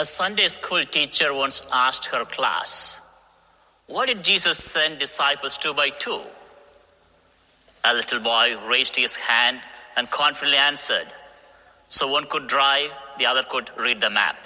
A Sunday school teacher once asked her class, "Why did Jesus send disciples two by two?" A little boy raised his hand and confidently answered, "So one could drive, the other could read the map."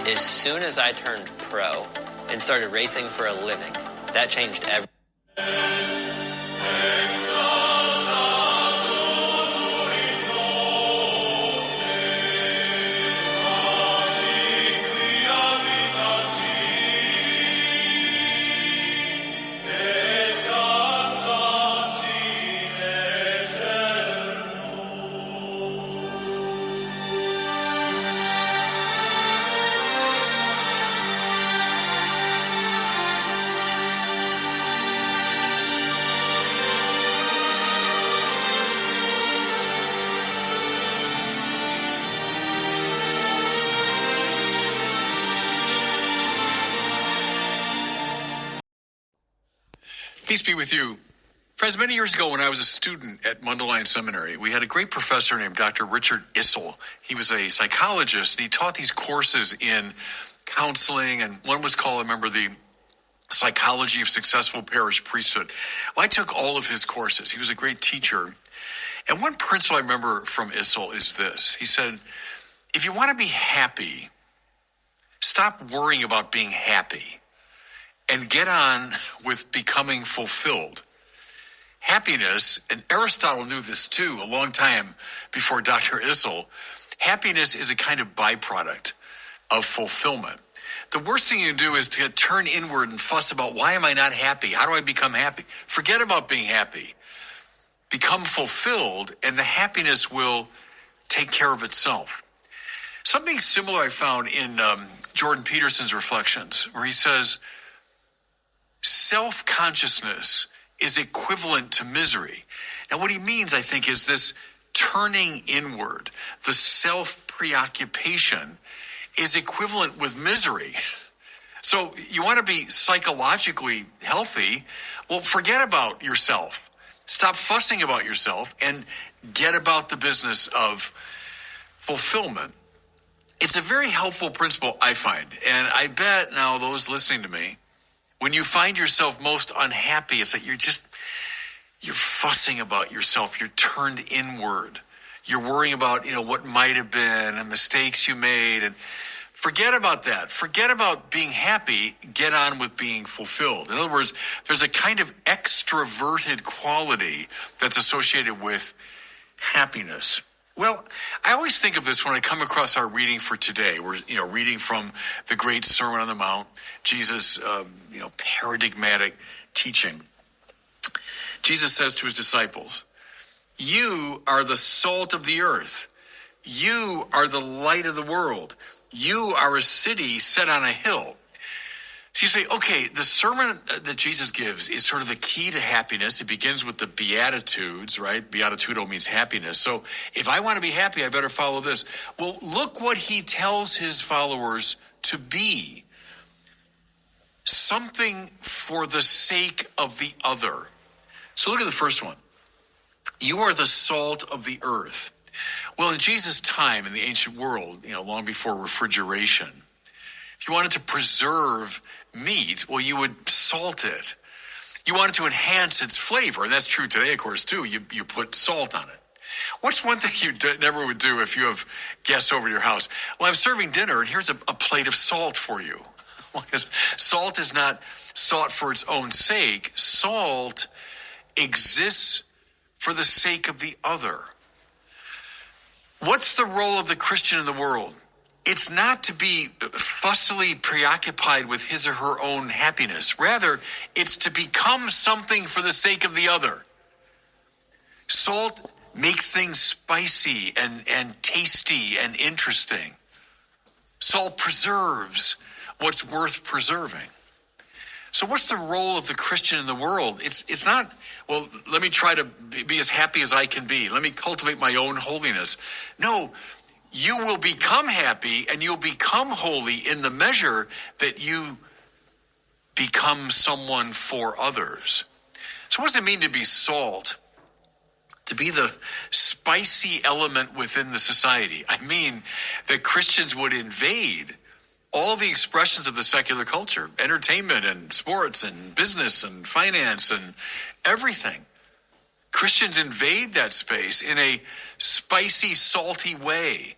As soon as I turned pro and started racing for a living, that changed everything. Peace be with you. Friends, many years ago when I was a student at Mundelein Seminary, we had a great professor named Dr. Richard Issel. He was a psychologist, and he taught these courses in counseling, and one was called, I remember, the Psychology of Successful Parish Priesthood. Well, I took all of his courses. He was a great teacher. And one principle I remember from Issel is this. He said, if you want to be happy, stop worrying about being happy and get on with becoming fulfilled. Happiness, and Aristotle knew this too a long time before Dr. Issel, happiness is a kind of byproduct of fulfillment. The worst thing you can do is to turn inward and fuss about, why am I not happy? How do I become happy? Forget about being happy. Become fulfilled, and the happiness will take care of itself. Something similar I found in Jordan Peterson's Reflections, where he says, self-consciousness is equivalent to misery. Now, what he means, I think, is this turning inward, the self-preoccupation is equivalent with misery. So you want to be psychologically healthy? Well, forget about yourself. Stop fussing about yourself and get about the business of fulfillment. It's a very helpful principle, I find. And I bet now those listening to me, when you find yourself most unhappy, it's like you're fussing about yourself. You're turned inward. You're worrying about, what might have been and mistakes you made. And forget about that. Forget about being happy. Get on with being fulfilled. In other words, there's a kind of extroverted quality that's associated with happiness. Well, I always think of this when I come across our reading for today. We're, reading from the great Sermon on the Mount, Jesus, paradigmatic teaching. Jesus says to his disciples, "You are the salt of the earth. You are the light of the world. You are a city set on a hill. So you say, okay, the sermon that Jesus gives is sort of the key to happiness. It begins with the Beatitudes, right? Beatitudo means happiness. So if I want to be happy, I better follow this. Well, look what he tells his followers to be. Something for the sake of the other. So look at the first one. You are the salt of the earth. Well, in Jesus' time in the ancient world, long before refrigeration, if you wanted to preserve meat, well, you would salt it. You wanted to enhance its flavor, and that's true today, of course, too. You put salt on it. What's one thing you never would do if you have guests over to your house? Well, I'm serving dinner, and here's a plate of salt for you. Well, because salt is not sought for its own sake. Salt exists for the sake of the other. What's the role of the Christian in the world? It's not to be fussily preoccupied with his or her own happiness. Rather, it's to become something for the sake of the other. Salt makes things spicy and tasty and interesting. Salt preserves what's worth preserving. So what's the role of the Christian in the world? It's not, well, let me try to be as happy as I can be. Let me cultivate my own holiness. No, you will become happy and you'll become holy in the measure that you become someone for others. So what does it mean to be salt? To be the spicy element within the society. I mean that Christians would invade all the expressions of the secular culture, entertainment and sports and business and finance and everything. Christians invade that space in a spicy, salty way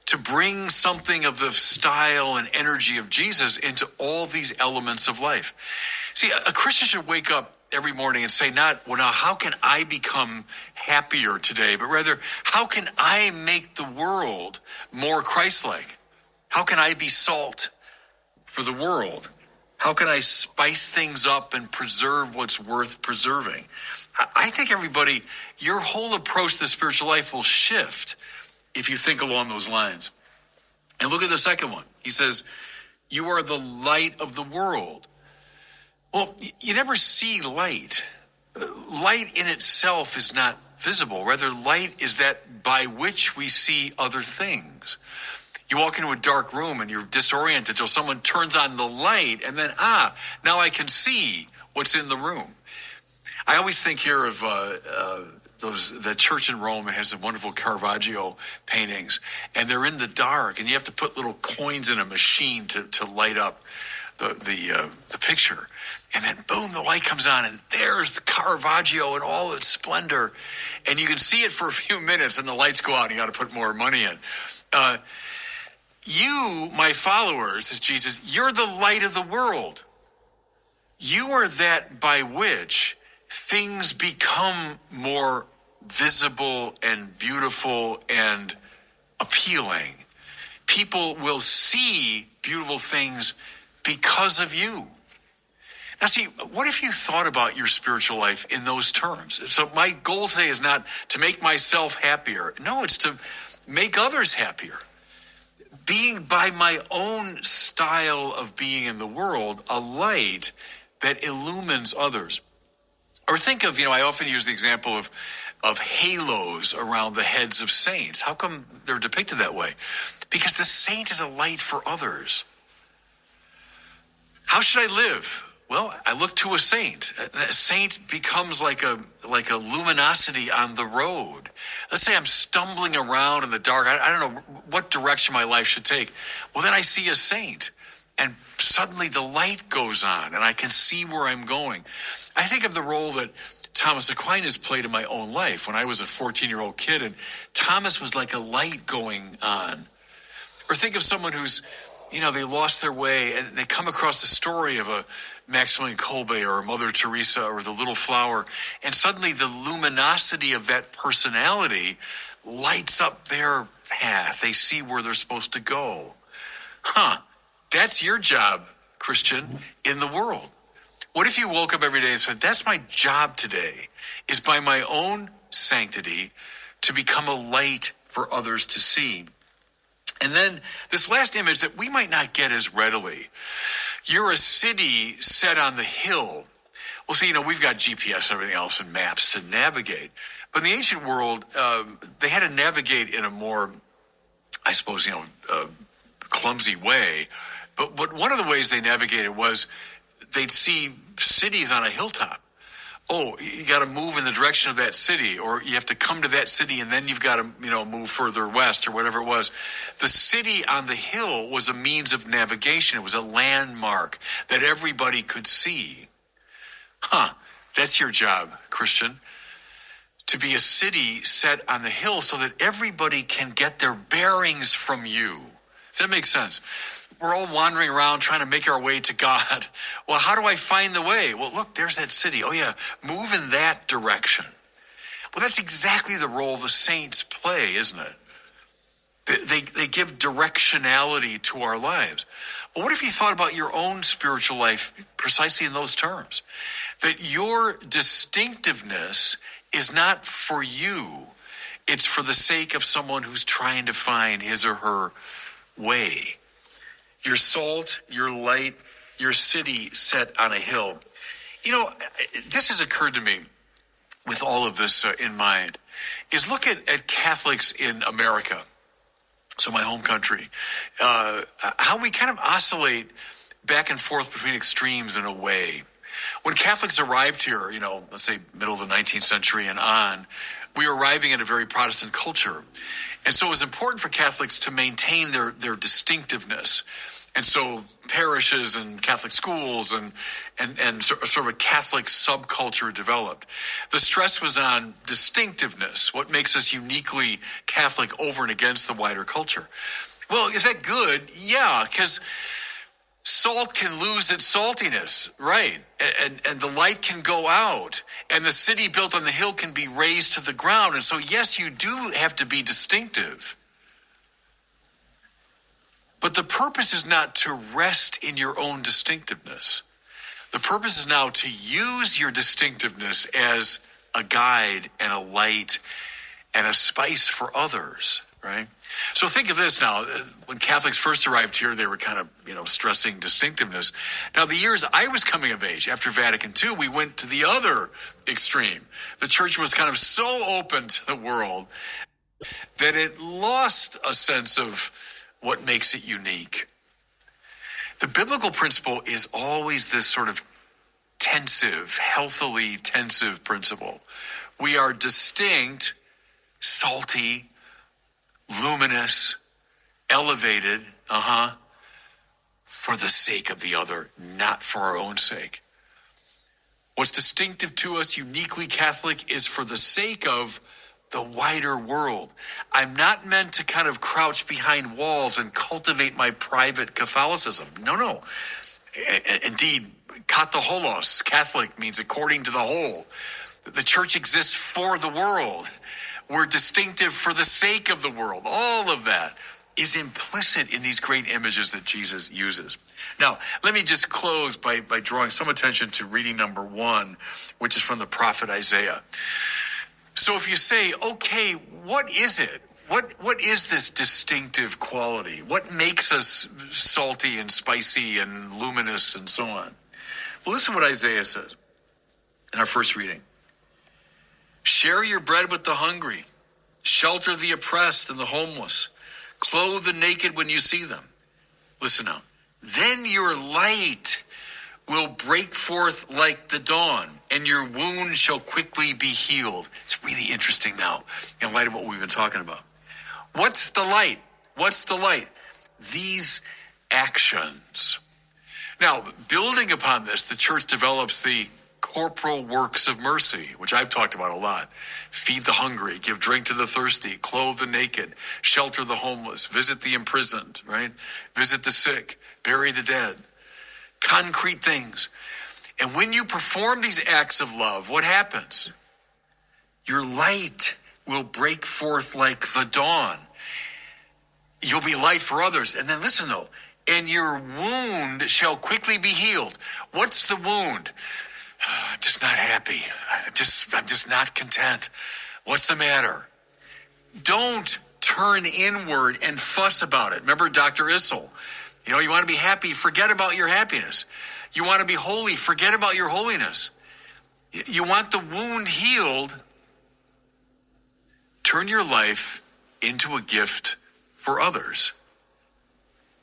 to bring something of the style and energy of Jesus into all these elements of life. See, a Christian should wake up every morning and say not, well, now how can I become happier today, but rather, how can I make the world more Christ-like? How can I be salt for the world? How can I spice things up and preserve what's worth preserving? I think everybody, your whole approach to the spiritual life will shift if you think along those lines. And look at the second one. He says, you are the light of the world. Well, you never see light. Light in itself is not visible. Rather, light is that by which we see other things. You walk into a dark room and you're disoriented till someone turns on the light and then, now I can see what's in the room. I always think here of the church in Rome that has the wonderful Caravaggio paintings, and they're in the dark, and you have to put little coins in a machine to light up the picture. And then, boom, the light comes on, and there's the Caravaggio in all its splendor. And you can see it for a few minutes, and the lights go out, and you got to put more money in. You, my followers, says Jesus, you're the light of the world. You are that by which things become more visible and beautiful and appealing. People will see beautiful things because of you. Now, see, what if you thought about your spiritual life in those terms? So my goal today is not to make myself happier. No, it's to make others happier. Being by my own style of being in the world, a light that illumines others. Or think of, I often use the example of halos around the heads of saints. How come they're depicted that way? Because the saint is a light for others. How should I live? Well, I look to a saint. A saint becomes like a luminosity on the road. Let's say I'm stumbling around in the dark. I don't know what direction my life should take. Well, then I see a saint, and suddenly the light goes on, and I can see where I'm going. I think of the role that Thomas Aquinas played in my own life when I was a 14-year-old kid, and Thomas was like a light going on. Or think of someone who's, they lost their way, and they come across the story of a Maximilian Kolbe or Mother Teresa or the Little Flower, and suddenly the luminosity of that personality lights up their path. They see where they're supposed to go. That's your job, Christian, in the world. What if you woke up every day and said, that's my job today, is by my own sanctity to become a light for others to see. And then this last image that we might not get as readily. You're a city set on the hill. Well, see, we've got GPS and everything else and maps to navigate. But in the ancient world, they had to navigate in a more, I suppose, clumsy way. But one of the ways they navigated was they'd see cities on a hilltop. Oh, you got to move in the direction of that city, or you have to come to that city, and then you've got to, move further west or whatever it was. The city on the hill was a means of navigation. It was a landmark that everybody could see. That's your job, Christian, to be a city set on the hill so that everybody can get their bearings from you. Does that make sense? We're all wandering around trying to make our way to God. Well, how do I find the way? Well, look, there's that city. Oh, yeah, move in that direction. Well, that's exactly the role the saints play, isn't it? They give directionality to our lives. Well, what if you thought about your own spiritual life precisely in those terms? That your distinctiveness is not for you. It's for the sake of someone who's trying to find his or her way. Your salt, your light, your city set on a hill. This has occurred to me with all of this in mind, is look at Catholics in America, so my home country, how we kind of oscillate back and forth between extremes in a way. When Catholics arrived here, let's say middle of the 19th century and on, we were arriving in a very Protestant culture. And so it was important for Catholics to maintain their distinctiveness. And so parishes and Catholic schools and sort of a Catholic subculture developed. The stress was on distinctiveness, what makes us uniquely Catholic over and against the wider culture. Well, is that good? Yeah, because salt can lose its saltiness, right? And the light can go out, and the city built on the hill can be razed to the ground. And so, yes, you do have to be distinctive. But the purpose is not to rest in your own distinctiveness. The purpose is now to use your distinctiveness as a guide and a light and a spice for others, right? So think of this now. When Catholics first arrived here, they were kind of, stressing distinctiveness. Now, the years I was coming of age, after Vatican II, we went to the other extreme. The church was kind of so open to the world that it lost a sense of what makes it unique. The biblical principle is always this sort of tensive, healthily tensive principle. We are distinct, salty, luminous, elevated, for the sake of the other, not for our own sake. What's distinctive to us, uniquely Catholic, is for the sake of the wider world. I'm not meant to kind of crouch behind walls and cultivate my private Catholicism. No. Indeed, katholos, Catholic, means according to the whole. The church exists for the world. We're distinctive for the sake of the world. All of that is implicit in these great images that Jesus uses. Now, let me just close by drawing some attention to reading number 1, which is from the prophet Isaiah. So if you say, okay, what is it? What is this distinctive quality? What makes us salty and spicy and luminous and so on? Well, listen to what Isaiah says in our first reading. Share your bread with the hungry. Shelter the oppressed and the homeless. Clothe the naked when you see them. Listen now. Then your light will break forth like the dawn, and your wound shall quickly be healed. It's really interesting now, in light of what we've been talking about. What's the light? What's the light? These actions. Now, building upon this, the church develops the corporal works of mercy, which I've talked about a lot. Feed the hungry, give drink to the thirsty, clothe the naked, shelter the homeless, visit the imprisoned, right? Visit the sick, bury the dead. Concrete things. And when you perform these acts of love, what happens? Your light will break forth like the dawn. You'll be light for others. And then listen though, and your wound shall quickly be healed. What's the wound? I'm just not happy. I'm just not content. What's the matter? Don't turn inward and fuss about it. Remember Dr. Issel? You know, you want to be happy, forget about your happiness. You want to be holy, forget about your holiness. You want the wound healed, turn your life into a gift for others.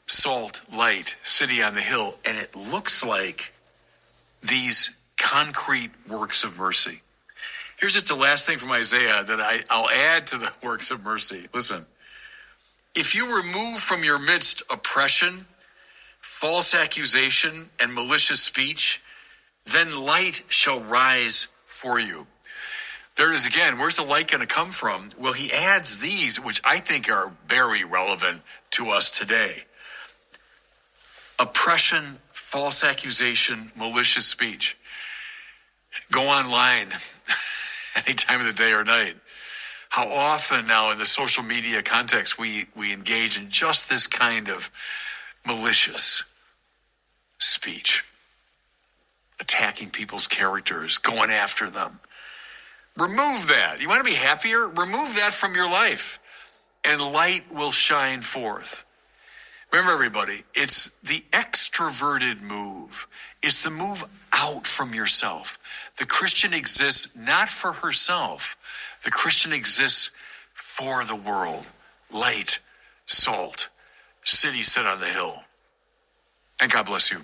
Salt, light, city on the hill, and it looks like these concrete works of mercy. Here's just the last thing from Isaiah that I'll add to the works of mercy. Listen, if you remove from your midst oppression, false accusation, and malicious speech, then light shall rise for you. There it is again. Where's the light going to come from? Well, he adds these, which I think are very relevant to us today. Oppression, false accusation, malicious speech. Go online any time of the day or night. How often now in the social media context we engage in just this kind of malicious speech. Attacking people's characters, going after them. Remove that. You want to be happier? Remove that from your life, and light will shine forth. Remember, everybody, it's the extroverted move. It's the move out from yourself. The Christian exists not for herself. The Christian exists for the world. Light, salt, city set on the hill. And God bless you.